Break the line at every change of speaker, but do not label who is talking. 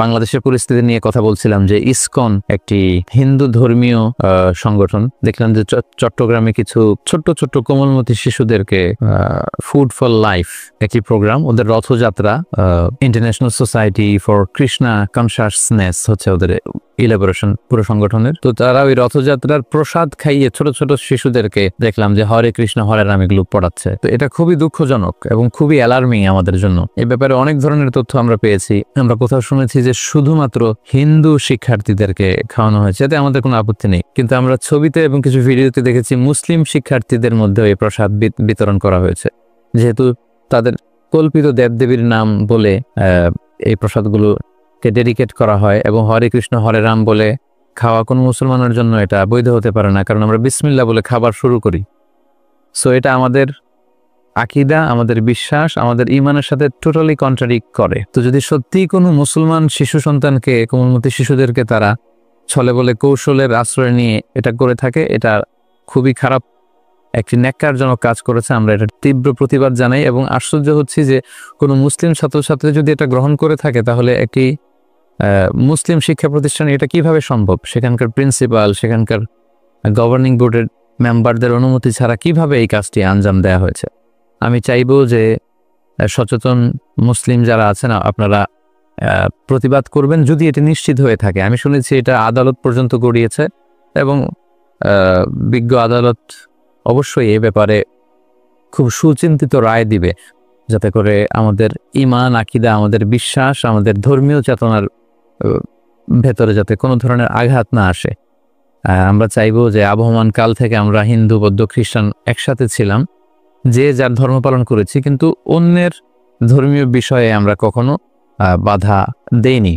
বাংলাদেশের পরিস্থিতি নিয়ে কথা বলছিলাম যে ইসকন একটি হিন্দু ধর্মীয় সংগঠন। দেখলাম যে চট্টগ্রামে কিছু ছোট্ট ছোট্ট কোমলমতি শিশুদেরকে ফুড ফর লাইফ একটি প্রোগ্রাম, ওদের Rathayatra, international society for Krishna consciousness হচ্ছে ওদের ইলাবোরেশন পুরো সংগঠনের। তো তারা ওই রথযাত্রার প্রসাদ খাইয়ে ছোট ছোট শিশুদেরকে দেখলাম যে হরে কৃষ্ণ হরে রাম এগুলো পড়াচ্ছে। তো এটা খুবই দুঃখজনক এবং খুবই অ্যালার্মিং আমাদের জন্য। এই ব্যাপারে অনেক ধরনের তথ্য আমরা পেয়েছি। আমরা কোথাও শুনেছি যে শুধুমাত্র হিন্দু শিক্ষার্থীদেরকে খাওয়ানো হয়েছে, এতে আমাদের কোনো আপত্তি নেই, কিন্তু আমরা ছবিতে এবং কিছু ভিডিওতে দেখেছি মুসলিম শিক্ষার্থীদের মধ্যে এই প্রসাদ বিতরণ করা হয়েছে, যেহেতু তাদের কল্পিত দেবদেবীর নাম বলে এই প্রসাদগুলোকে ডেডিকেট করা হয় এবং হরে কৃষ্ণ হরে রাম বলে খাওয়া কোনো মুসলমানের জন্য এটা বৈধ হতে পারে না, কারণ আমরা বিসমিল্লাহ বলে খাবার শুরু করি। সো এটা আমাদের আকীদা, আমাদের বিশ্বাস, আমাদের ঈমানের সাথে টোটালি কন্ট্রাডিক্ট করে। তো যদি সত্যিই কোনো মুসলমান শিশু সন্তানকে, কোমলমতি শিশুদেরকে তারা ছলে বলে কৌশলের আশ্রয় নিয়ে এটা করে থাকে, এটা খুবই খারাপ একটি ন্যাক্কারজনক কাজ করেছে। আমরা এটা তীব্র প্রতিবাদ জানাই এবং আশ্চর্য হচ্ছি যে কোনো মুসলিম ছাত্রছাত্রী যদি এটা গ্রহণ করে থাকে তাহলে একটি মুসলিম শিক্ষা প্রতিষ্ঠানে এটা কিভাবে সম্ভব? সেখানকার প্রিন্সিপাল, সেখানকার গভর্নিং বোর্ডের মেম্বারদের অনুমতি ছাড়া কিভাবে এই কাজটি আঞ্জাম দেওয়া হয়েছে? আমি চাইবো যে সচেতন মুসলিম যারা আছেন আপনারা প্রতিবাদ করবেন যদি এটি নিশ্চিত হয়ে থাকে। আমি শুনেছি এটা আদালত পর্যন্ত গড়িয়েছে এবং বিজ্ঞ আদালত অবশ্যই এ ব্যাপারে খুব সুচিন্তিত রায় দিবে, যাতে করে আমাদের ঈমান, আকীদা, আমাদের বিশ্বাস, আমাদের ধর্মীয় চেতনার ভেতরে যাতে কোনো ধরনের আঘাত না আসে। আমরা চাইবো যে আবহমান কাল থেকে আমরা হিন্দু, বৌদ্ধ, খ্রিস্টান একসাথে ছিলাম, যে যার ধর্ম পালন করেছি, কিন্তু অন্যের ধর্মীয় বিষয়ে আমরা কখনো বাধা দেইনি।